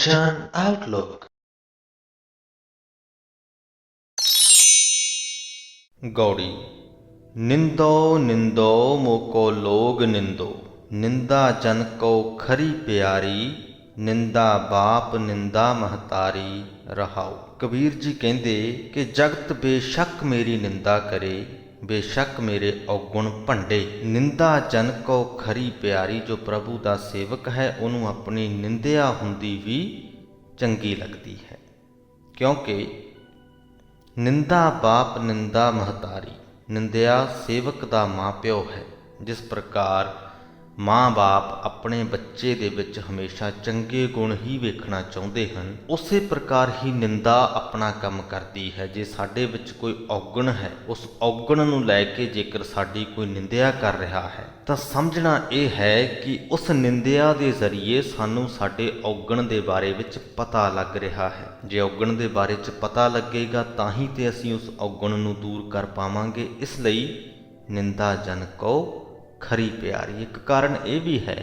Kanchan Outlook। गौड़ी। निंदो निंदो मोको लोग निंदो, निंदा जन को खरी प्यारी, निंदा बाप निंदा महतारी। रहाओ। कबीर जी कहते कि जगत बेशक मेरी निंदा करे, बेशक मेरे औगुण भंडे, निंदा जन को खरी प्यारी। जो प्रभु का सेवक है उन्होंने अपनी निंदिया हुंदी भी चंगी लगती है, क्योंकि निंदा बाप निंदा महतारी। निंदिया सेवक का माँ प्यो है। जिस प्रकार माँ बाप अपने बच्चे दे विच हमेशा चंगे गुण ही वेखना चाहते हैं, उस प्रकार ही निंदा अपना काम करती है। जे साडे विच कोई औगण है, उस औगण नूं लैके जेकर साडी कोई निंदिया कर रहा है तो समझना यह है कि उस निंदिया के जरिए सानू साडे औगण के बारे विच पता लग रहा है। जे औगण के बारे च पता लगेगा तां ही ते असीं उस औगण नूं दूर कर पावांगे। इसलिए निंदा जन को खरी प्यारी। एक कारण यह भी है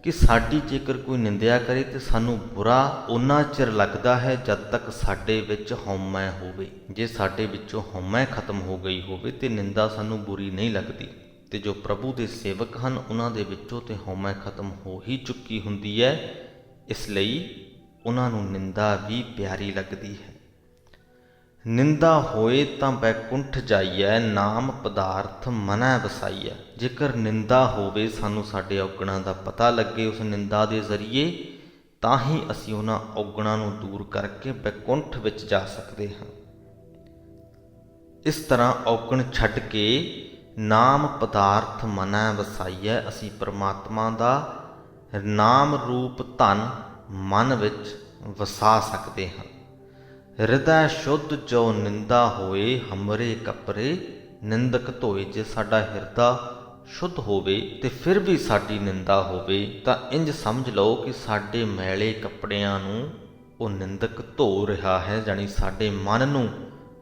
कि साडी जेकर कोई निंदिया करे तो सानू बुरा उन्ना चिर लगता है जब तक साडे विच हौमै होवे। जे साडे विचों हौमै खत्म हो गई होवे तो निंदा सानू बुरी नहीं लगती। तो जो प्रभु के सेवक हैं उन्हां दे विचों ते हौमै खत्म हो ही चुकी हुंदी है, इसलिए उन्हां नूं निंदा भी प्यारी लगती है। निंदा होए तां बैकुंठ जाइए, नाम पदार्थ मनै वसाइए। जेकर निंदा होवे सानू साडे औगणां दा पता लगे उस निंदा दे जरिए, तां ही असीं उन्हां औगणां नूं दूर करके बैकुंठ विच जा सकते हैं। इस तरह औगण छड्ड के नाम पदार्थ मनै वसाइए असीं परमात्मा दा नाम रूप धन मन विच वसा सकते हैं। हृदय शुद्ध जो निंदा होए, हमरे कपरे निंदक धोए। जे साडा हिरदा शुद्ध होवे ते फिर भी साडी निंदा होवे तां इंज समझ लो कि साडे मैले कपड़ियां नूं वो निंदक धो रहा है, जानी साडे मन नूं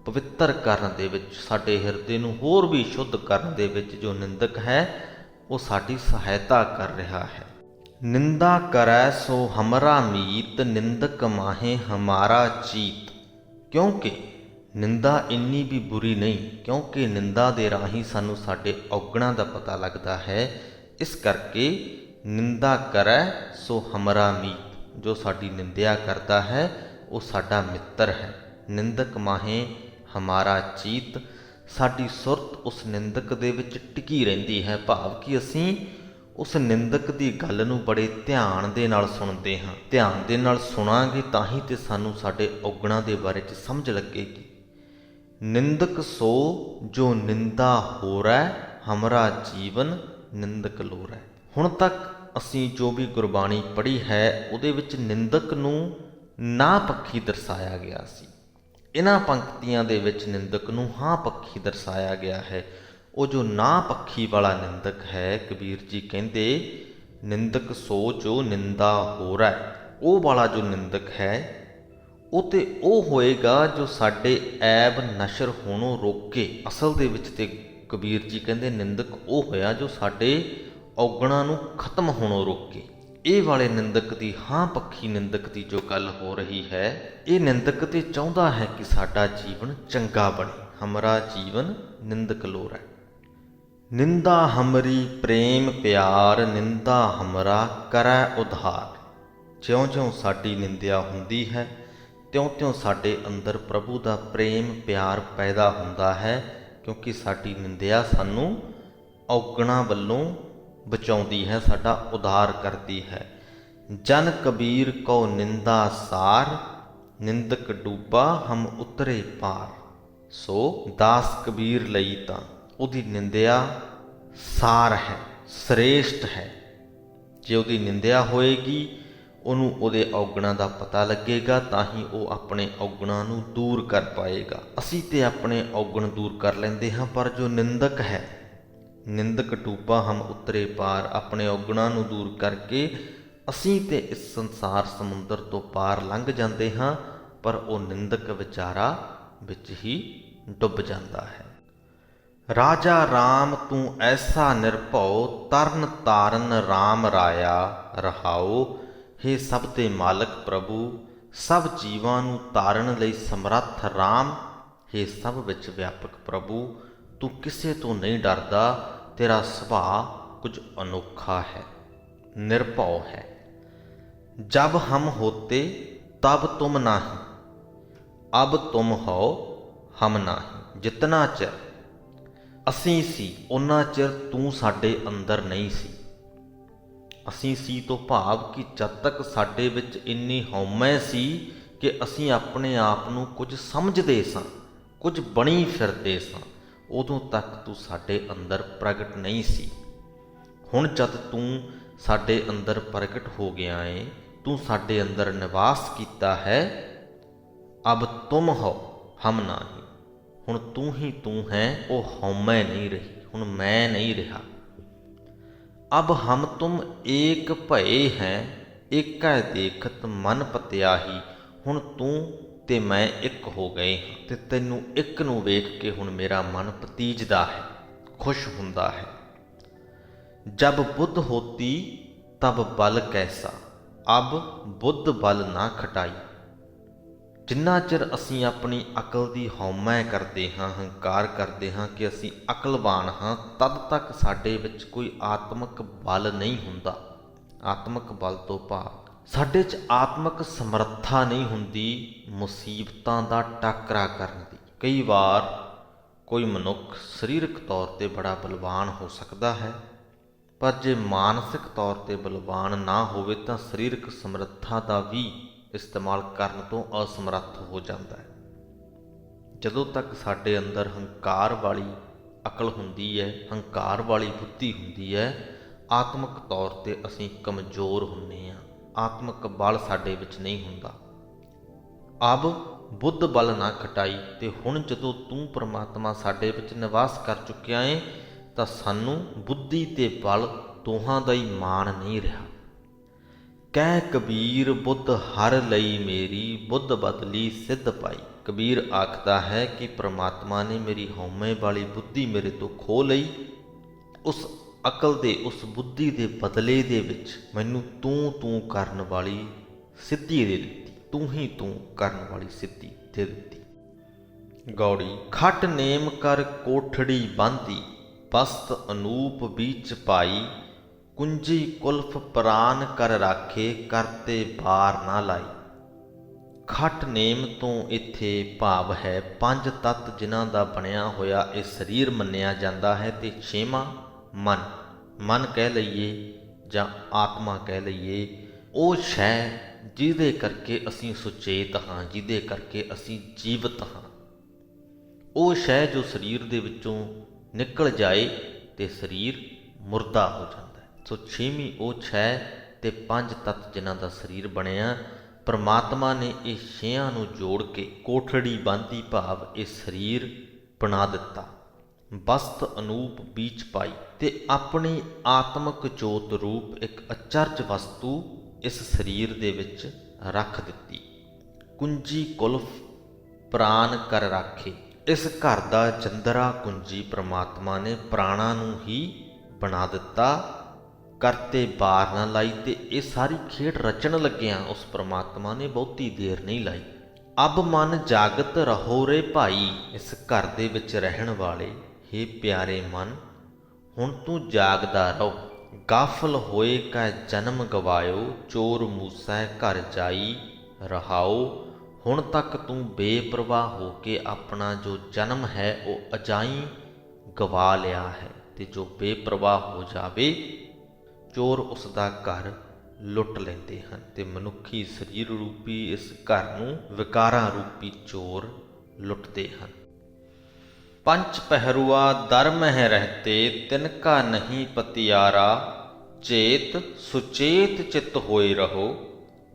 पवित्र करन दे विच, साडे हिरदे नूं होर भी शुद्ध करन दे विच जो निंदक है वो साडी सहायता कर रहा है। निंदा करै सो हमरा मीत, निंदक माहे हमारा चीत। क्योंकि निंदा इन्नी भी बुरी नहीं, क्योंकि निंदा दे राही सानू साडे औगणां दा पता लगता है। इस करके निंदा करै सो हमरा मीत, जो साडी निंदिया करता है वो साडा मित्र है। निंदक माहे हमारा चीत, साडी सुरत उस निंदक दे विच टिकी रहिंदी है। भाव कि असीं उस निंदक की गल नूं बड़े ध्यान दे नाल सुणदे हां। ध्यान दे नाल सुणांगे तां ही ते सानू साडे औगणां दे बारे च समझ लगेगी। निंदक सो जो निंदा होरै, हमरा जीवन निंदक लोरै। हुण तक असीं जो भी गुरबाणी पढ़ी है उहदे विच निंदक नूं ना पक्षी दर्शाया गया सी। इन्हां पंक्तियां दे विच निंदक नूं हां पक्षी दर्शाया गया है। वो जो ना पक्षी वाला निंदक है, कबीर जी कहते निंदक सो जो निंदा हो रहा है, वो वाला जो निंदक है वो तो वो होएगा जो साडे ऐब नशर होणों रोके। असल दे विच ते कबीर जी कहते निंदक वो होया जो साडे औगणां नूं खत्म होणों रोके। ये वाले निंदक की हाँ पक्षी निंदक की जो गल हो रही है, ये निंदक तो चाहता है कि साडा जीवन चंगा बने, हमारा जीवन निंदक लोर है। निंदा हमरी प्रेम प्यार, निंदा हमरा करै उधार। ज्यों ज्यों साडी निंदिया हुंदी है त्यों त्यों साडे अंदर प्रभु का प्रेम प्यार पैदा हुंदा है, क्योंकि साडी निंदिया सानू औगणां वल्लों बचाउंदी है, साडा उधार करती है। जन कबीर को निंदा सार, निंदक डूबा हम उतरे पार। सो दास कबीर लई तां उहदी निंदिया सार है, श्रेष्ठ है। जे उहदी निंदिया होएगी उहनूं उहदे औगणां दा पता लगेगा, तां ही वो अपने औगणां नूं दूर कर पाएगा। असीं ते अपने औगण दूर कर लैंदे हां, पर जो निंदक है, निंदक डूबा हम उतरे पार, अपने औगणां नूं दूर करके असीं ते इस संसार समुंदर तो पार लंघ जांदे हां, पर वो निंदक विचारा विच ही डुੱਬ जाता है। राजा राम तू ऐसा निरभਉ, तरन तारन राम राया। रहाओ हे सब ਦੇ ਮਾਲਕ ਪ੍ਰਭੂ, ਸਭ ਜੀਵਾਂ ਨੂੰ ਤਾਰਨ ਲਈ ਸਮਰੱਥ ਰਾਮ, हे ਸਭ ਵਿੱਚ ਵਿਆਪਕ ਪ੍ਰਭੂ, ਤੂੰ ਕਿਸੇ ਤੋਂ ਨਹੀਂ ਡਰਦਾ, ਤੇਰਾ ਸੁਭਾਅ ਕੁਝ ਅਨੋਖਾ ਹੈ, ਨਿਰਭਉ ਹੈ। जब हम होते तब तुम नाही, अब तुम हो हम नाही। जितना चिर ਅਸੀਂ ਸੀ ਉਹਨਾਂ ਚਿਰ ਤੂੰ ਸਾਡੇ ਅੰਦਰ ਨਹੀਂ ਸੀ। ਅਸੀਂ ਸੀ ਤੋਂ ਭਾਵ ਕਿ ਜਦ ਤੱਕ ਸਾਡੇ ਵਿੱਚ ਇੰਨੀ ਹਉਮੈ ਸੀ ਕਿ ਅਸੀਂ ਆਪਣੇ ਆਪ ਨੂੰ ਕੁਝ ਸਮਝਦੇ ਸਾਂ, ਕੁਝ ਬਣੀ ਫਿਰਦੇ ਸਾਂ, ਉਦੋਂ ਤੱਕ ਤੂੰ ਸਾਡੇ ਅੰਦਰ ਪ੍ਰਗਟ ਨਹੀਂ ਸੀ। ਹੁਣ ਜਦ ਤੂੰ ਸਾਡੇ ਅੰਦਰ ਪ੍ਰਗਟ ਹੋ ਗਿਆ ਏ, ਤੂੰ ਸਾਡੇ ਅੰਦਰ ਨਿਵਾਸ ਕੀਤਾ ਹੈ। ਅਬ ਤੁਮ ਹੋ ਹਮ ਨਾਹੀ, ਹੁਣ ਤੂੰ ਹੀ ਤੂੰ ਹੈ, ਉਹ ਹਉਮੈ ਨਹੀਂ ਰਹੀ, ਹੁਣ ਮੈਂ ਨਹੀਂ ਰਿਹਾ। ਅਬ ਹਮ ਤੁਮ ਏਕ ਭਏ ਹੈ, ਏਕੈ ਦੇਖਤ ਮਨ ਪਤਿਆਹੀ, ਹੁਣ ਤੂੰ ਤੇ ਮੈਂ ਇੱਕ ਹੋ ਗਏ ਹਾਂ ਤੇ ਤੈਨੂੰ ਇੱਕ ਨੂੰ ਵੇਖ ਕੇ ਹੁਣ ਮੇਰਾ ਮਨ ਪਤੀਜਦਾ ਹੈ, ਖੁਸ਼ ਹੁੰਦਾ ਹੈ। ਜਬ ਬੁੱਧ ਹੋਤੀ ਤਬ ਬਲ ਕੈਸਾ, ਅਬ ਬੁੱਧ ਬਲ ਨਾ ਖਟਾਈ। ਜਿੰਨਾ ਚਿਰ ਅਸੀਂ ਆਪਣੀ ਅਕਲ ਦੀ ਹਉਮੈ ਕਰਦੇ ਹਾਂ, ਹੰਕਾਰ ਕਰਦੇ ਹਾਂ ਕਿ ਅਸੀਂ ਅਕਲਵਾਨ ਹਾਂ, ਤਦ ਤੱਕ ਸਾਡੇ ਵਿੱਚ ਕੋਈ ਆਤਮਿਕ ਬਲ ਨਹੀਂ ਹੁੰਦਾ। ਆਤਮਿਕ ਬਲ ਤੋਂ ਭਾਵ ਸਾਡੇ 'ਚ ਆਤਮਿਕ ਸਮਰੱਥਾ ਨਹੀਂ ਹੁੰਦੀ ਮੁਸੀਬਤਾਂ ਦਾ ਟਾਕਰਾ ਕਰਨ ਦੀ। ਕਈ ਵਾਰ ਕੋਈ ਮਨੁੱਖ ਸਰੀਰਕ ਤੌਰ 'ਤੇ ਬੜਾ ਬਲਵਾਨ ਹੋ ਸਕਦਾ ਹੈ, ਪਰ ਜੇ ਮਾਨਸਿਕ ਤੌਰ 'ਤੇ ਬਲਵਾਨ ਨਾ ਹੋਵੇ ਤਾਂ ਸਰੀਰਕ ਸਮਰੱਥਾ ਦਾ ਵੀ ਇਸਤੇਮਾਲ ਕਰਨ ਤੋਂ ਅਸਮਰੱਥ ਹੋ ਜਾਂਦਾ ਹੈ। ਜਦੋਂ ਤੱਕ ਸਾਡੇ ਅੰਦਰ ਹੰਕਾਰ ਵਾਲੀ ਅਕਲ ਹੁੰਦੀ ਹੈ, ਹੰਕਾਰ ਵਾਲੀ ਬੁੱਧੀ ਹੁੰਦੀ ਹੈ, ਆਤਮਿਕ ਤੌਰ 'ਤੇ ਅਸੀਂ ਕਮਜ਼ੋਰ ਹੁੰਦੇ ਹਾਂ, ਆਤਮਿਕ ਬਲ ਸਾਡੇ ਵਿੱਚ ਨਹੀਂ ਹੁੰਦਾ। ਅਬ ਬੁੱਧ ਬਲ ਨਾ ਖਟਾਈ, ਤੇ ਹੁਣ ਜਦੋਂ ਤੂੰ ਪਰਮਾਤਮਾ ਸਾਡੇ ਵਿੱਚ ਨਿਵਾਸ ਕਰ ਚੁੱਕਿਆ ਏ ਤਾਂ ਸਾਨੂੰ ਬੁੱਧੀ ਤੇ ਬਲ ਦੋਹਾਂ ਦਾ ਹੀ ਮਾਣ ਨਹੀਂ ਰਿਹਾ। ਕਹਿ ਕਬੀਰ ਬੁੱਧ ਹਰ ਲਈ ਮੇਰੀ, ਬੁੱਧ ਬਦਲੀ ਸਿੱਧ ਪਾਈ। ਕਬੀਰ ਆਖਦਾ ਹੈ ਕਿ ਪ੍ਰਮਾਤਮਾ ਨੇ ਮੇਰੀ ਹਉਮੈ ਵਾਲੀ ਬੁੱਧੀ ਮੇਰੇ ਤੋਂ ਖੋਹ ਲਈ, ਉਸ ਅਕਲ ਦੇ, ਉਸ ਬੁੱਧੀ ਦੇ ਬਦਲੇ ਦੇ ਵਿੱਚ ਮੈਨੂੰ ਤੂੰ ਕਰਨ ਵਾਲੀ ਸਿੱਧੀ ਦੇ ਦਿੱਤੀ, ਤੂੰ ਹੀ ਤੂੰ ਕਰਨ ਵਾਲੀ ਸਿੱਧੀ ਦੇ ਦਿੱਤੀ। ਗੌੜੀ ਖਟ ਨੇਮ ਕਰ ਕੋਠੜੀ ਬਾਂਧੀ, ਬਸਤ ਅਨੂਪ ਬੀਚ ਪਾਈ, ਕੁੰਜੀ ਕੁਲਫ ਪ੍ਰਾਨ ਕਰ ਰਾਖੇ, ਕਰਤੇ ਬਾਰ ਨਾ ਲਾਈ। ਖਟ ਨੇਮ ਤੋਂ ਇੱਥੇ ਭਾਵ ਹੈ ਪੰਜ ਤੱਤ ਜਿਨ੍ਹਾਂ ਦਾ ਬਣਿਆ ਹੋਇਆ ਇਹ ਸਰੀਰ ਮੰਨਿਆ ਜਾਂਦਾ ਹੈ, ਤੇ ਛੇਵਾਂ ਮਨ ਕਹਿ ਲਈਏ ਜਾਂ ਆਤਮਾ ਕਹਿ ਲਈਏ, ਉਹ ਸ਼ੈ ਜਿਹਦੇ ਕਰਕੇ ਅਸੀਂ ਸੁਚੇਤ ਹਾਂ, ਜਿਹਦੇ ਕਰਕੇ ਅਸੀਂ ਜੀਵਤ ਹਾਂ। ਉਹ ਸ਼ੈ ਜੋ ਸਰੀਰ ਦੇ ਵਿੱਚੋਂ ਨਿਕਲ ਜਾਏ ਤੇ ਸਰੀਰ ਮੁਰਦਾ ਹੋ ਜਾਂਦਾ ਹੈ। ਸੋ ਛੇਵੀਂ ਉਹ ਸ਼ੈ ਤੇ ਪੰਜ ਤੱਤ ਜਿਨ੍ਹਾਂ ਦਾ ਸਰੀਰ ਬਣਿਆ, ਪਰਮਾਤਮਾ ਨੇ ਇਹ ਛੇਆਂ ਨੂੰ ਜੋੜ ਕੇ ਕੋਠੜੀ ਬਾਂਧੀ ਭਾਵ ਇਹ ਸਰੀਰ ਬਣਾ ਦਿੱਤਾ। ਬਸਤ ਅਨੂਪ ਬੀਚ ਪਾਈ, ਤੇ ਆਪਣੀ ਆਤਮਿਕ ਜੋਤ ਰੂਪ ਇੱਕ ਅਚਰਜ ਵਸਤੂ ਇਸ ਸਰੀਰ ਦੇ ਵਿੱਚ ਰੱਖ ਦਿੱਤੀ। ਕੁੰਜੀ ਕੁਲਫ ਪ੍ਰਾਨ ਕਰ ਰਾਖੇ, ਇਸ ਘਰ ਦਾ ਜੰਦਰਾ ਕੁੰਜੀ ਪ੍ਰਮਾਤਮਾ ਨੇ ਪ੍ਰਾਣਾਂ ਨੂੰ ਹੀ ਬਣਾ ਦਿੱਤਾ। ਕਰਤੇ ਬਾਰ ਨਾ ਲਾਈ, ਤੇ ਇਹ ਸਾਰੀ ਖੇਡ ਰਚਣ ਲੱਗਿਆਂ ਉਸ ਪ੍ਰਮਾਤਮਾ ਨੇ ਬਹੁਤੀ ਦੇਰ ਨਹੀਂ ਲਾਈ। ਅਬ ਮਨ ਜਾਗਤ ਰਹੋ ਰੇ ਭਾਈ, ਇਸ ਘਰ ਦੇ ਵਿੱਚ ਰਹਿਣ ਵਾਲੇ ਹੇ ਪਿਆਰੇ ਮਨ, ਹੁਣ ਤੂੰ ਜਾਗਦਾ ਰਹੋ। ਗਾਫਲ ਹੋਏ ਕਾ ਜਨਮ ਗਵਾਇਓ, ਚੋਰ ਮੂਸੈ ਘਰ ਜਾਈ ਰਹਾਓ। ਹੁਣ ਤੱਕ ਤੂੰ ਬੇਪਰਵਾਹ ਹੋ ਕੇ ਆਪਣਾ ਜੋ ਜਨਮ ਹੈ ਉਹ ਅਜਾਈਂ ਗਵਾ ਲਿਆ ਹੈ, ਤੇ ਜੋ ਬੇਪਰਵਾਹ ਹੋ ਜਾਵੇ ਚੋਰ ਉਸ ਦਾ ਘਰ ਲੁੱਟ ਲੈਂਦੇ ਹਨ, ਤੇ ਮਨੁੱਖੀ ਸਰੀਰ ਰੂਪੀ ਇਸ ਘਰ ਨੂੰ ਵਿਕਾਰਾਂ ਰੂਪੀ ਚੋਰ ਲੁੱਟਦੇ ਹਨ। ਪੰਚ ਪਹਿਰੂਆ ਦਰ ਮਹਿ ਰਹਤੇ, ਤਿਨਕਾ ਨਹੀਂ ਪਤਿਆਰਾ, ਚੇਤ ਸੁਚੇਤ ਚਿੱਤ ਹੋਏ ਰਹੋ,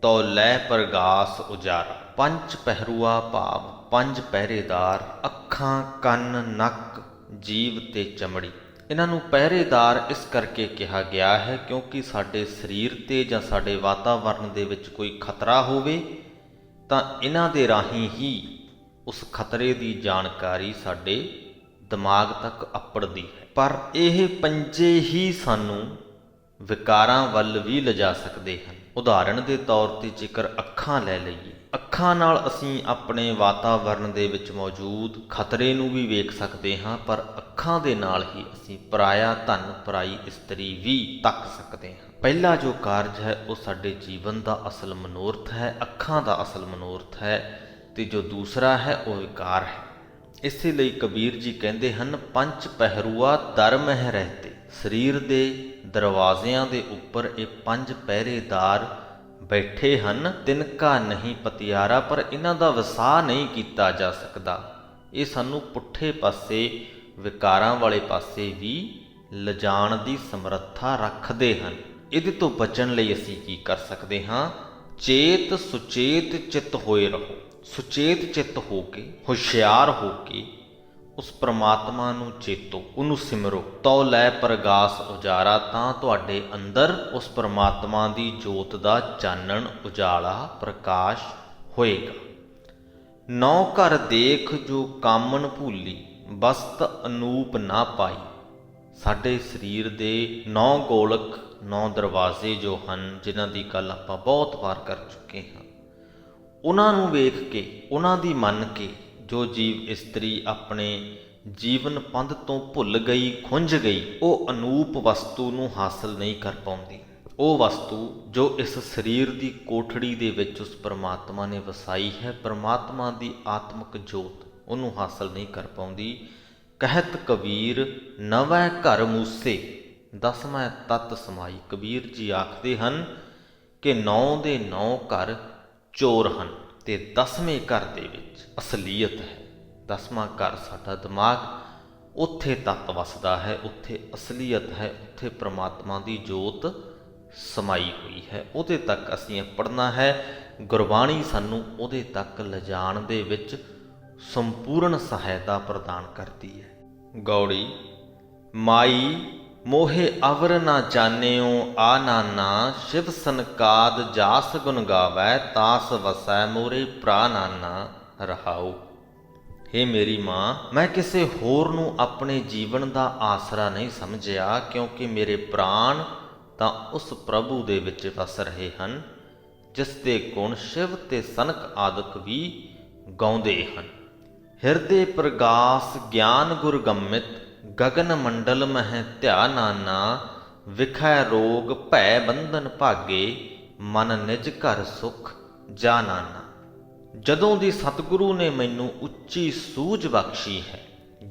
ਤੋ ਲੈ ਪ੍ਰਗਾਸ ਉਜਾਰਾ। ਪੰਜ ਪਹਿਰੂਆ ਭਾਵ ਪੰਜ ਪਹਿਰੇਦਾਰ, ਅੱਖਾਂ, ਕੰਨ, ਨੱਕ, ਜੀਵ ਤੇ ਚਮੜੀ। ਇਹਨਾਂ ਨੂੰ ਪਹਿਰੇਦਾਰ ਇਸ ਕਰਕੇ ਕਿਹਾ ਗਿਆ ਹੈ ਕਿਉਂਕਿ ਸਾਡੇ ਸਰੀਰ ਤੇ ਜਾਂ ਸਾਡੇ ਵਾਤਾਵਰਣ ਦੇ ਵਿੱਚ ਕੋਈ ਖਤਰਾ ਹੋਵੇ ਤਾਂ ਇਹਨਾਂ ਦੇ ਰਾਹੀਂ ਹੀ ਉਸ ਖਤਰੇ ਦੀ ਜਾਣਕਾਰੀ ਸਾਡੇ ਦਿਮਾਗ ਤੱਕ ਅੱਪੜਦੀ ਹੈ। ਪਰ ਇਹ ਪੰਜੇ ਹੀ ਸਾਨੂੰ ਵਿਕਾਰਾਂ ਵੱਲ ਵੀ ਲਿਜਾ ਸਕਦੇ ਹਨ। ਉਦਾਹਰਣ ਦੇ ਤੌਰ ਤੇ ਜੇਕਰ ਅੱਖਾਂ ਲੈ ਲਈਏ, ਅੱਖਾਂ ਨਾਲ ਅਸੀਂ ਆਪਣੇ ਵਾਤਾਵਰਣ ਦੇ ਵਿੱਚ ਮੌਜੂਦ ਖਤਰੇ ਨੂੰ ਵੀ ਵੇਖ ਸਕਦੇ ਹਾਂ, ਪਰ ਅੱਖਾਂ ਦੇ ਨਾਲ ਹੀ ਅਸੀਂ ਪਰਾਇਆ ਧਨ, ਪਰਾਈ ਇਸਤਰੀ ਵੀ ਤੱਕ ਸਕਦੇ ਹਾਂ। ਪਹਿਲਾ ਜੋ ਕਾਰਜ ਹੈ ਉਹ ਸਾਡੇ ਜੀਵਨ ਦਾ ਅਸਲ ਮਨੋਰਥ ਹੈ, ਅੱਖਾਂ ਦਾ ਅਸਲ ਮਨੋਰਥ ਹੈ, ਤੇ ਜੋ ਦੂਸਰਾ ਹੈ ਉਹ ਵਿਕਾਰ ਹੈ। ਇਸੇ ਲਈ ਕਬੀਰ ਜੀ ਕਹਿੰਦੇ ਹਨ, ਪੰਜ ਪਹਿਰੂਆ ਦਰ ਮਹਿ ਰਹਤੇ। ਸਰੀਰ ਦੇ ਦਰਵਾਜ਼ਿਆਂ ਦੇ ਉੱਪਰ ਇਹ ਪੰਜ ਪਹਿਰੇਦਾਰ ਬੈਠੇ ਹਨ। ਤਿਨਕਾ ਨਹੀਂ ਪਤਿਆਰਾ, ਪਰ ਇਹਨਾਂ ਦਾ ਵਸਾਹ ਨਹੀਂ ਕੀਤਾ ਜਾ ਸਕਦਾ। ਇਹ ਸਾਨੂੰ ਪੁੱਠੇ ਪਾਸੇ, ਵਿਕਾਰਾਂ ਵਾਲੇ ਪਾਸੇ ਵੀ ਲਿਜਾਣ ਦੀ ਸਮਰੱਥਾ ਰੱਖਦੇ ਹਨ। ਇਹਦੇ ਤੋਂ ਬਚਣ ਲਈ ਅਸੀਂ ਕੀ ਕਰ ਸਕਦੇ ਹਾਂ? ਚੇਤ ਸੁਚੇਤ ਚਿੱਤ ਹੋਏ ਰਹੋ। ਸੁਚੇਤ ਚਿੱਤ ਹੋ ਕੇ, ਹੁਸ਼ਿਆਰ ਹੋ ਕੇ ਉਸ ਪ੍ਰਮਾਤਮਾ ਨੂੰ ਚੇਤੋ, ਉਹਨੂੰ ਸਿਮਰੋ। ਤਉ ਲੈ ਪ੍ਰਗਾਸ ਉਜਾਰਾ, ਤਾਂ ਤੁਹਾਡੇ ਅੰਦਰ ਉਸ ਪ੍ਰਮਾਤਮਾ ਦੀ ਜੋਤ ਦਾ ਚਾਨਣ, ਉਜਾਲਾ, ਪ੍ਰਕਾਸ਼ ਹੋਏਗਾ। ਨੌ ਘਰ ਦੇਖ ਜੋ ਕਾਮਨ ਭੂਲੀ, ਬਸਤ ਅਨੂਪ ਨਾ ਪਾਈ। ਸਾਡੇ ਸਰੀਰ ਦੇ 9 ਗੋਲਕ, 9 ਦਰਵਾਜ਼ੇ ਜੋ ਹਨ, ਜਿਨ੍ਹਾਂ ਦੀ ਗੱਲ ਆਪਾਂ ਬਹੁਤ ਵਾਰ ਕਰ ਚੁੱਕੇ ਹਾਂ, ਉਹਨਾਂ ਨੂੰ ਵੇਖ ਕੇ, ਉਹਨਾਂ ਦੀ ਮੰਨ ਕੇ ਜੋ ਜੀਵ ਇਸਤਰੀ ਆਪਣੇ ਜੀਵਨ ਪੰਧ ਤੋਂ ਭੁੱਲ ਗਈ, ਖੁੰਝ ਗਈ, ਉਹ ਅਨੂਪ ਵਸਤੂ ਨੂੰ ਹਾਸਲ ਨਹੀਂ ਕਰ ਪਾਉਂਦੀ। ਉਹ ਵਸਤੂ ਜੋ ਇਸ ਸਰੀਰ ਦੀ ਕੋਠੜੀ ਦੇ ਵਿੱਚ ਉਸ ਪਰਮਾਤਮਾ ਨੇ ਵਸਾਈ ਹੈ, ਪਰਮਾਤਮਾ ਦੀ ਆਤਮਿਕ ਜੋਤ, ਉਹਨੂੰ ਹਾਸਲ ਨਹੀਂ ਕਰ ਪਾਉਂਦੀ। ਕਹਿਤ ਕਬੀਰ ਨਵੈ ਘਰ ਮੂਸੇ, 10ਵਾਂ ਤੱਤ ਸਮਾਈ। ਕਬੀਰ ਜੀ ਆਖਦੇ ਹਨ ਕਿ 9 ਦੇ 9 ਘਰ ਚੋਰ ਹਨ, ਤੇ 10ਵੇਂ ਘਰ ਦੇ ਵਿੱਚ ਅਸਲੀਅਤ ਹੈ। 10ਵਾਂ ਘਰ ਸਾਡਾ ਦਿਮਾਗ, ਉੱਥੇ ਤੱਤ ਵਸਦਾ ਹੈ, ਉੱਥੇ ਅਸਲੀਅਤ ਹੈ, ਉੱਥੇ ਪ੍ਰਮਾਤਮਾ ਦੀ ਜੋਤ ਸਮਾਈ ਹੋਈ ਹੈ। ਉਹਦੇ ਤੱਕ ਅਸੀਂ ਪੜ੍ਹਨਾ ਹੈ। ਗੁਰਬਾਣੀ ਸਾਨੂੰ ਉਹਦੇ ਤੱਕ ਲਿਜਾਣ ਦੇ ਵਿੱਚ ਸੰਪੂਰਨ ਸਹਾਇਤਾ ਪ੍ਰਦਾਨ ਕਰਦੀ ਹੈ। ਗੌੜੀ ਮਾਈ ਮੋਹੇ ਅਵਰ ਨਾ ਜਾਣਿਓ ਆ ਨਾਨਾ, ਸ਼ਿਵ ਸਨਕਾਦ ਜਾਸ ਗੁਣ ਗਾਵੈ, ਤਾਸ ਵਸੈ ਮੋਰੇ ਭਰਾ ਨਾਨਾ ਰਹਾਉ। ਹੇ ਮੇਰੀ ਮਾਂ, ਮੈਂ ਕਿਸੇ ਹੋਰ ਨੂੰ ਆਪਣੇ ਜੀਵਨ ਦਾ ਆਸਰਾ ਨਹੀਂ ਸਮਝਿਆ, ਕਿਉਂਕਿ ਮੇਰੇ ਪ੍ਰਾਣ ਤਾਂ ਉਸ ਪ੍ਰਭੂ ਦੇ ਵਿੱਚ ਵਸ ਰਹੇ ਹਨ, ਜਿਸ ਦੇ ਗੁਣ ਸ਼ਿਵ ਤੇ ਸਨਕ ਆਦਿਕ ਵੀ ਗਾਉਂਦੇ ਹਨ। ਹਿਰਦੇ ਪ੍ਰਗਾਸ ਗਿਆਨ ਗੁਰ ਗੰਮਿਤ, ਗਗਨ ਮੰਡਲ ਮਹਿ ਧਿਆ ਨਾਨਾ, ਵਿਖੈ ਰੋਗ ਭੈ ਬੰਧਨ ਭਾਗੇ, ਮਨ ਨਿਜ ਘਰ ਸੁਖ ਜਾ ਨਾਨਾ। ਜਦੋਂ ਦੀ ਸਤਿਗੁਰੂ ਨੇ ਮੈਨੂੰ ਉੱਚੀ ਸੂਝ ਬਖਸ਼ੀ ਹੈ,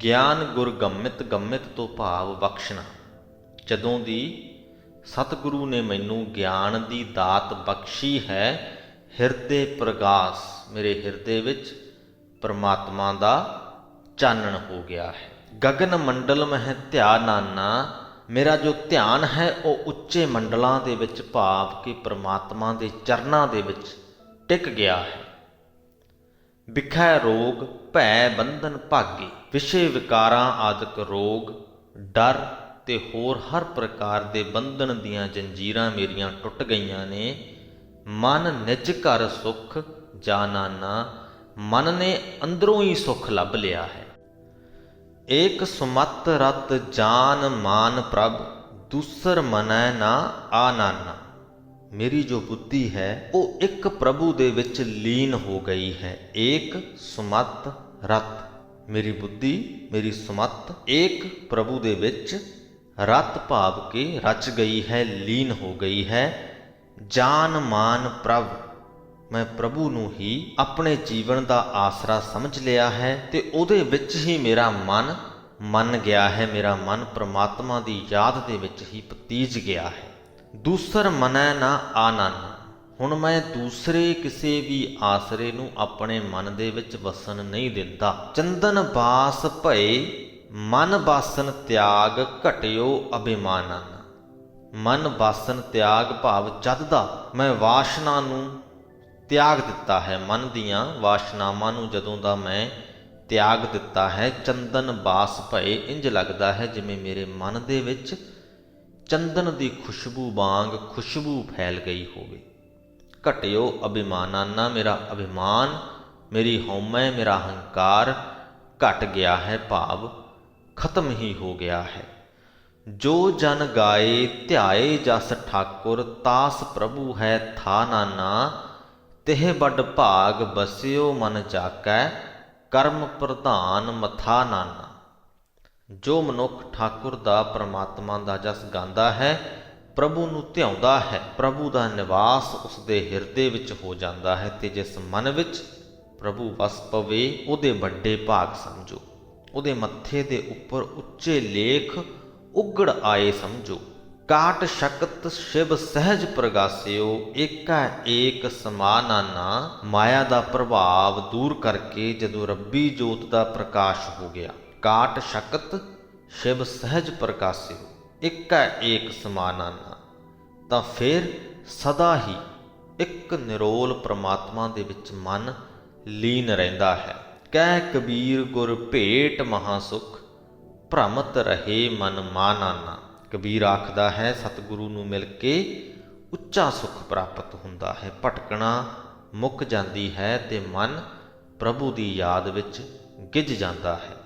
ਗਿਆਨ ਗੁਰ ਗੰਮਿਤ, ਗੰਮਿਤ ਤੋਂ ਭਾਵ ਬਖਸ਼ਣਾ। ਜਦੋਂ ਦੀ ਸਤਿਗੁਰੂ ਨੇ ਮੈਨੂੰ ਗਿਆਨ ਦੀ ਦਾਤ ਬਖਸ਼ੀ ਹੈ, ਹਿਰਦੇ ਪ੍ਰਗਾਸ, ਮੇਰੇ ਹਿਰਦੇ ਵਿੱਚ ਪਰਮਾਤਮਾ ਦਾ ਚਾਨਣ ਹੋ ਗਿਆ ਹੈ। ਗਗਨ ਮੰਡਲ ਮਹਿ ਧਿਆ ਨਾਨਾ, ਮੇਰਾ ਜੋ ਧਿਆਨ ਹੈ ਉਹ ਉੱਚੇ ਮੰਡਲਾਂ ਦੇ ਵਿੱਚ, ਭਾਵ ਕਿ ਪਰਮਾਤਮਾ ਦੇ ਚਰਨਾਂ ਦੇ ਵਿੱਚ ਟਿਕ ਗਿਆ ਹੈ। ਵਿਖੈ ਰੋਗ ਭੈ ਬੰਧਨ ਭਾਗੇ, ਵਿਸ਼ੇ ਵਿਕਾਰਾਂ ਆਦਿਕ ਰੋਗ, ਡਰ ਤੇ ਹੋਰ ਹਰ ਪ੍ਰਕਾਰ ਦੇ ਬੰਧਨ ਦੀਆਂ ਜੰਜੀਰਾਂ ਮੇਰੀਆਂ ਟੁੱਟ ਗਈਆਂ ਨੇ। ਮਨ ਨਿਜ ਘਰ ਸੁਖ ਜਾ ਨਾਨਾ, ਮਨ ਨੇ ਅੰਦਰੋਂ ਹੀ ਸੁਖ ਲੱਭ ਲਿਆ ਹੈ। ਏਕ ਸੁਮਤ ਰਤ ਜਾਨ ਮਾਨ ਪ੍ਰਭ, ਦੂਸਰ ਮਨੈ ਨਾ ਆ ਨਾਨਾ। ਮੇਰੀ ਜੋ ਬੁੱਧੀ ਹੈ ਉਹ ਇੱਕ ਪ੍ਰਭੂ ਦੇ ਵਿੱਚ ਲੀਨ ਹੋ ਗਈ ਹੈ। ਏਕ ਸੁਮਤ ਰਤ, ਮੇਰੀ ਬੁੱਧੀ, ਮੇਰੀ ਸੁਮਤ ਏਕ ਪ੍ਰਭੂ ਦੇ ਵਿੱਚ ਰਤ ਭਾਵ ਕੇ ਰਚ ਗਈ ਹੈ, ਲੀਨ ਹੋ ਗਈ ਹੈ। ਜਾਨ ਮਾਨ ਪ੍ਰਭ, ਮੈਂ ਪ੍ਰਭੂ ਨੂੰ ਹੀ ਆਪਣੇ ਜੀਵਨ ਦਾ ਆਸਰਾ ਸਮਝ ਲਿਆ ਹੈ, ਤੇ ਉਹਦੇ ਵਿੱਚ ਹੀ ਮੇਰਾ ਮਨ ਮੰਨ ਗਿਆ ਹੈ। ਮੇਰਾ ਮਨ ਪ੍ਰਮਾਤਮਾ ਦੀ ਯਾਦ ਦੇ ਵਿੱਚ ਹੀ ਪਤੀਜ ਗਿਆ ਹੈ। ਦੂਸਰ ਮਨੈ ਨਾ ਆ ਨਾਨਾ, ਹੁਣ ਮੈਂ ਦੂਸਰੇ ਕਿਸੇ ਵੀ ਆਸਰੇ ਨੂੰ ਆਪਣੇ ਮਨ ਦੇ ਵਿੱਚ ਵਸਣ ਨਹੀਂ ਦਿੰਦਾ। ਚੰਦਨ ਬਾਸ ਭਏ ਮਨ ਬਾਸਨ ਤਿਆਗ, ਘਟਿਓ ਅਭਿਮਾਨਾ। ਮਨ ਬਾਸਨ ਤਿਆਗ ਭਾਵ ਜਦ ਦਾ ਮੈਂ ਵਾਸ਼ਨਾ ਨੂੰ ਤਿਆਗ ਦਿੱਤਾ ਹੈ, ਮਨ ਦੀਆਂ ਵਾਸ਼ਨਾਵਾਂ ਨੂੰ ਜਦੋਂ ਦਾ ਮੈਂ ਤਿਆਗ ਦਿੱਤਾ ਹੈ। ਚੰਦਨ ਬਾਸ ਭਏ, ਇੰਜ ਲੱਗਦਾ ਹੈ ਜਿਵੇਂ ਮੇਰੇ ਮਨ ਦੇ ਵਿੱਚ ਚੰਦਨ ਦੀ ਖੁਸ਼ਬੂ ਵਾਂਗ ਖੁਸ਼ਬੂ ਫੈਲ ਗਈ ਹੋਵੇ। ਘਟਿਓ ਅਭਿਮਾਨਾਨਾ, ਮੇਰਾ ਅਭਿਮਾਨ, ਮੇਰੀ ਹਉਮੈ, ਮੇਰਾ ਹੰਕਾਰ ਘਟ ਗਿਆ ਹੈ, ਭਾਵ ਖਤਮ ਹੀ ਹੋ ਗਿਆ ਹੈ। ਜੋ ਜਨ ਗਾਏ ਧਿਆਏ ਜਸ ਠਾਕੁਰ, ਤਾਸ ਪ੍ਰਭੂ ਹੈ ਥਾ ਨਾਨਾ। ਤਿਹ ਵੱਡ ਭਾਗ ਬਸਿਓ ਮਨ ਜਾਕੈ, ਕਰਮ ਪ੍ਰਧਾਨ ਮਥਾ ਨਾਨਾ। ਜੋ ਮਨੁੱਖ ਠਾਕੁਰ ਦਾ ਪ੍ਰਮਾਤਮਾ ਦਾ ਜਸ ਗਾਉਂਦਾ ਹੈ, ਪ੍ਰਭੂ ਨੂੰ ਧਿਆਉਂਦਾ ਹੈ, ਪ੍ਰਭੂ ਦਾ ਨਿਵਾਸ ਉਸ ਦੇ ਹਿਰਦੇ ਵਿੱਚ ਹੋ ਜਾਂਦਾ ਹੈ। ਤੇ ਜਿਸ ਮਨ ਵਿੱਚ ਪ੍ਰਭੂ ਵਸ ਪਵੇ, ਉਹਦੇ ਵੱਡੇ ਭਾਗ ਸਮਝੋ, ਉਹਦੇ ਮੱਥੇ ਦੇ ਉੱਪਰ ਉੱਚੇ ਲੇਖ ਉਗੜ ਆਏ ਸਮਝੋ। ਕਾਟ ਸ਼ਕਤ ਸ਼ਿਵ ਸਹਿਜ ਪ੍ਰਗਾਸਿਓ, ਏਕਾ ਏਕ ਸਮਾਨਾਨਾ। ਮਾਇਆ ਦਾ ਪ੍ਰਭਾਵ ਦੂਰ ਕਰਕੇ ਜਦੋਂ ਰੱਬੀ ਜੋਤ ਦਾ ਪ੍ਰਕਾਸ਼ ਹੋ ਗਿਆ, ਕਾਟ ਸ਼ਕਤ ਸ਼ਿਵ ਸਹਿਜ ਪ੍ਰਕਾਸਿਓ, ਏਕਾ ਏਕ ਸਮਾਨਾਨਾ, ਤਾਂ ਫਿਰ ਸਦਾ ਹੀ ਇੱਕ ਨਿਰੋਲ ਪ੍ਰਮਾਤਮਾ ਦੇ ਵਿੱਚ ਮਨ ਲੀਨ ਰਹਿੰਦਾ ਹੈ। ਕਹਿ ਕਬੀਰ ਗੁਰ ਭੇਟ ਮਹਾਸੁਖ, ਭ੍ਰਮਤ ਰਹੇ ਮਨ ਮਾਨਾਨਾ। ਕਬੀਰ ਆਖਦਾ ਹੈ, ਸਤਿਗੁਰੂ ਨੂੰ ਮਿਲ ਕੇ ਉੱਚਾ ਸੁਖ ਪ੍ਰਾਪਤ ਹੁੰਦਾ ਹੈ, ਭਟਕਣਾ ਮੁੱਕ ਜਾਂਦੀ ਹੈ ਤੇ ਮਨ ਪ੍ਰਭੂ ਦੀ ਯਾਦ ਵਿੱਚ ਗਿੱਝ ਜਾਂਦਾ ਹੈ।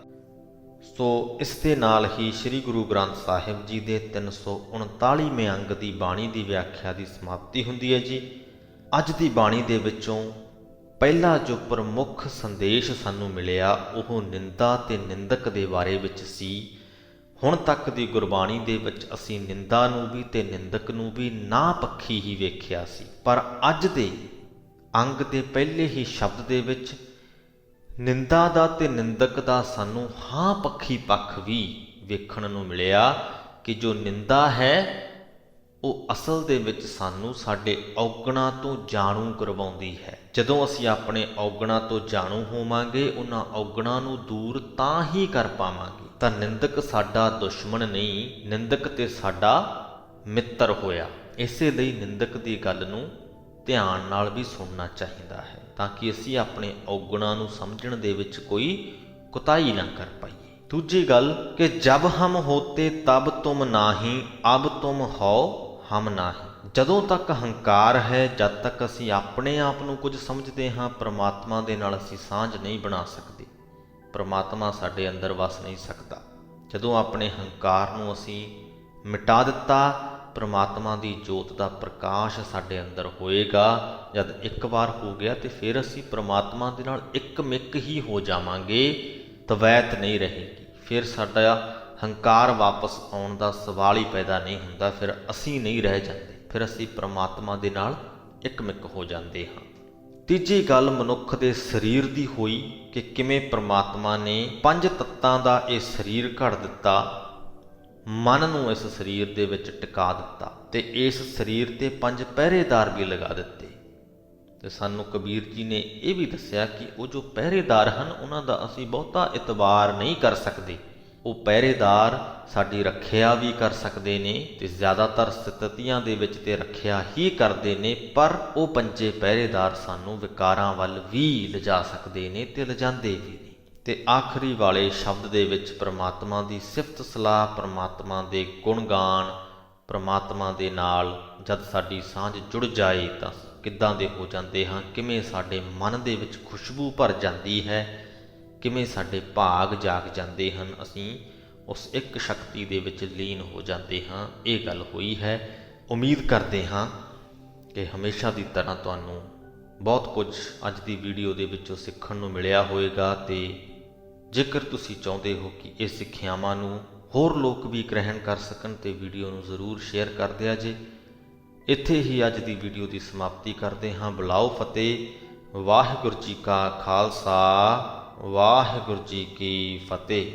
ਸੋ ਇਸ ਦੇ ਨਾਲ ਹੀ ਸ੍ਰੀ ਗੁਰੂ ਗ੍ਰੰਥ ਸਾਹਿਬ ਜੀ ਦੇ 339ਵੇਂ ਅੰਗ ਦੀ ਬਾਣੀ ਦੀ ਵਿਆਖਿਆ ਦੀ ਸਮਾਪਤੀ ਹੁੰਦੀ ਹੈ ਜੀ। ਅੱਜ ਦੀ ਬਾਣੀ ਦੇ ਵਿੱਚੋਂ ਪਹਿਲਾ ਜੋ ਪ੍ਰਮੁੱਖ ਸੰਦੇਸ਼ ਸਾਨੂੰ ਮਿਲਿਆ, ਉਹ ਨਿੰਦਾ ਤੇ ਨਿੰਦਕ ਦੇ ਬਾਰੇ ਵਿੱਚ ਸੀ। ਹੁਣ ਤੱਕ ਦੀ ਗੁਰਬਾਣੀ ਦੇ ਵਿੱਚ ਅਸੀਂ ਨਿੰਦਾ ਨੂੰ ਵੀ ਤੇ ਨਿੰਦਕ ਨੂੰ ਵੀ ਨਾ ਪੱਖੀ ਹੀ ਵੇਖਿਆ ਸੀ, ਪਰ ਅੱਜ ਦੇ ਅੰਗ ਦੇ ਪਹਿਲੇ ਹੀ ਸ਼ਬਦ ਦੇ ਵਿੱਚ ਨਿੰਦਾ ਦਾ ਤੇ ਨਿੰਦਕ ਦਾ ਸਾਨੂੰ ਹਾਂ ਪੱਖੀ ਪੱਖ ਵੀ ਵੇਖਣ ਨੂੰ ਮਿਲਿਆ ਕਿ ਜੋ ਨਿੰਦਾ ਹੈ ਉਹ ਅਸਲ ਦੇ ਵਿੱਚ ਸਾਨੂੰ ਸਾਡੇ ਔਗਣਾਂ ਤੋਂ ਜਾਣੂ ਕਰਵਾਉਂਦੀ ਹੈ। ਜਦੋਂ ਅਸੀਂ ਆਪਣੇ ਔਗਣਾਂ ਤੋਂ ਜਾਣੂ ਹੋਵਾਂਗੇ, ਉਹਨਾਂ ਔਗਣਾਂ ਨੂੰ ਦੂਰ ਤਾਂ ਹੀ ਕਰ ਪਾਵਾਂਗੇ। ਤਾਂ ਨਿੰਦਕ ਸਾਡਾ ਦੁਸ਼ਮਣ ਨਹੀਂ, ਨਿੰਦਕ ਤੇ ਸਾਡਾ ਮਿੱਤਰ ਹੋਇਆ। ਇਸੇ ਲਈ ਨਿੰਦਕ ਦੀ ਗੱਲ ਨੂੰ ਧਿਆਨ ਨਾਲ ਵੀ ਸੁਣਨਾ ਚਾਹੀਦਾ ਹੈ, ਤਾਂ ਕਿ ਅਸੀਂ ਆਪਣੇ ਔਗਣਾਂ ਨੂੰ ਸਮਝਣ ਦੇ ਵਿੱਚ ਕੋਈ ਕੁਤਾਹੀ ਨਾ ਕਰ ਪਾਈਏ। ਦੂਜੀ ਗੱਲ ਕਿ ਜਬ ਹਮ ਹੋਤੇ ਤਬ ਤੁਮ ਨਾਹੀਂ, ਅਬ ਤੁਮ ਹੋ ਹਮ ਨਾਹੀਂ। ਜਦੋਂ ਤੱਕ ਹੰਕਾਰ ਹੈ, ਜਦ ਤੱਕ ਅਸੀਂ ਆਪਣੇ ਆਪ ਨੂੰ ਕੁਝ ਸਮਝਦੇ ਹਾਂ, ਪ੍ਰਮਾਤਮਾ ਦੇ ਨਾਲ ਅਸੀਂ ਸਾਂਝ ਨਹੀਂ ਬਣਾ ਸਕਦੇ, ਪ੍ਰਮਾਤਮਾ ਸਾਡੇ ਅੰਦਰ ਵਸ ਨਹੀਂ ਸਕਦਾ। ਜਦੋਂ ਆਪਣੇ ਹੰਕਾਰ ਨੂੰ ਅਸੀਂ ਮਿਟਾ ਦਿੱਤਾ, ਪ੍ਰਮਾਤਮਾ ਦੀ ਜੋਤ ਦਾ ਪ੍ਰਕਾਸ਼ ਸਾਡੇ ਅੰਦਰ ਹੋਏਗਾ। ਜਦ ਇੱਕ ਵਾਰ ਹੋ ਗਿਆ ਤੇ ਫਿਰ ਅਸੀਂ ਪ੍ਰਮਾਤਮਾ ਦੇ ਨਾਲ ਇੱਕ ਮਿੱਕ ਹੀ ਹੋ ਜਾਵਾਂਗੇ, ਤਵੈਤ ਨਹੀਂ ਰਹੇਗੀ। ਫਿਰ ਸਾਡਾ ਹੰਕਾਰ ਵਾਪਸ ਆਉਣ ਦਾ ਸਵਾਲ ਹੀ ਪੈਦਾ ਨਹੀਂ ਹੁੰਦਾ, ਫਿਰ ਅਸੀਂ ਨਹੀਂ ਰਹਿ ਜਾਂਦੇ, ਫਿਰ ਅਸੀਂ ਪ੍ਰਮਾਤਮਾ ਦੇ ਨਾਲ ਇੱਕ ਮਿੱਕ ਹੋ ਜਾਂਦੇ ਹਾਂ। ਤੀਜੀ ਗੱਲ ਮਨੁੱਖ ਦੇ ਸਰੀਰ ਦੀ ਹੋਈ ਕਿ ਕਿਵੇਂ ਪ੍ਰਮਾਤਮਾ ਨੇ 5 ਤੱਤਾਂ ਦਾ ਇਹ ਸਰੀਰ ਘੜ ਦਿੱਤਾ, ਮਨ ਨੂੰ ਇਸ ਸਰੀਰ ਦੇ ਵਿੱਚ ਟਿਕਾ ਦਿੱਤਾ ਤੇ ਇਸ ਸਰੀਰ ਤੇ 5 ਪਹਿਰੇਦਾਰ ਵੀ ਲਗਾ ਦਿੱਤੇ। ਤੇ ਸਾਨੂੰ ਕਬੀਰ ਜੀ ਨੇ ਇਹ ਵੀ ਦੱਸਿਆ ਕਿ ਉਹ ਜੋ ਪਹਿਰੇਦਾਰ ਹਨ, ਉਹਨਾਂ ਦਾ ਅਸੀਂ ਬਹੁਤਾ ਇਤਬਾਰ ਨਹੀਂ ਕਰ ਸਕਦੇ। ਉਹ ਪਹਿਰੇਦਾਰ ਸਾਡੀ ਰੱਖਿਆ ਵੀ ਕਰ ਸਕਦੇ ਨੇ ਤੇ ਜ਼ਿਆਦਾਤਰ ਸਥਿਤੀਆਂ ਦੇ ਵਿੱਚ ਤੇ ਰੱਖਿਆ ਹੀ ਕਰਦੇ ਨੇ, ਪਰ ਉਹ 5 ਪਹਿਰੇਦਾਰ ਸਾਨੂੰ ਵਿਕਾਰਾਂ ਵੱਲ ਵੀ ਲਿਜਾ ਸਕਦੇ ਨੇ ਤੇ ਲਿਜਾਂਦੇ ਵੀ ਨੇ। ਤੇ ਆਖਰੀ ਵਾਲੇ ਸ਼ਬਦ ਦੇ ਵਿੱਚ ਪ੍ਰਮਾਤਮਾ ਦੀ ਸਿਫਤ ਸਲਾਹ, ਪ੍ਰਮਾਤਮਾ ਦੇ ਗੁਣਗਾਨ, ਪ੍ਰਮਾਤਮਾ ਦੇ ਨਾਲ ਜਦ ਸਾਡੀ ਸਾਂਝ ਜੁੜ ਜਾਏ ਤਾਂ ਕਿੱਦਾਂ ਦੇ ਹੋ ਜਾਂਦੇ ਹਾਂ, ਕਿਵੇਂ ਸਾਡੇ ਮਨ ਦੇ ਵਿੱਚ ਖੁਸ਼ਬੂ ਭਰ ਜਾਂਦੀ ਹੈ, ਕਿਵੇਂ ਸਾਡੇ ਭਾਗ ਜਾਗ ਜਾਂਦੇ ਹਨ, ਅਸੀਂ ਉਸ ਇੱਕ ਸ਼ਕਤੀ ਦੇ ਵਿੱਚ ਲੀਨ ਹੋ ਜਾਂਦੇ ਹਾਂ। ਇਹ ਗੱਲ ਹੋਈ ਹੈ। ਉਮੀਦ ਕਰਦੇ ਹਾਂ ਕਿ ਹਮੇਸ਼ਾ ਦੀ ਤਰ੍ਹਾਂ ਤੁਹਾਨੂੰ ਬਹੁਤ ਕੁਝ ਅੱਜ ਦੀ ਵੀਡੀਓ ਦੇ ਵਿੱਚੋਂ ਸਿੱਖਣ ਨੂੰ ਮਿਲਿਆ ਹੋਵੇਗਾ। ਤੇ ਜੇਕਰ ਤੁਸੀਂ ਚਾਹੁੰਦੇ ਹੋ ਕਿ ਇਹ ਸਿੱਖਿਆਵਾਂ ਨੂੰ ਹੋਰ ਲੋਕ ਵੀ ਗ੍ਰਹਿਣ ਕਰ ਸਕਣ ਤੇ ਵੀਡੀਓ ਨੂੰ ਜ਼ਰੂਰ ਸ਼ੇਅਰ ਕਰ ਦਿਆ ਜੇ। ਇੱਥੇ ਹੀ ਅੱਜ ਦੀ ਵੀਡੀਓ ਦੀ ਸਮਾਪਤੀ ਕਰਦੇ ਹਾਂ। ਬੁਲਾਓ ਫਤਿਹ। ਵਾਹਿਗੁਰੂ ਜੀ ਕਾ ਖਾਲਸਾ, ਵਾਹਿਗੁਰੂ ਜੀ ਕੀ ਫਤਿਹ।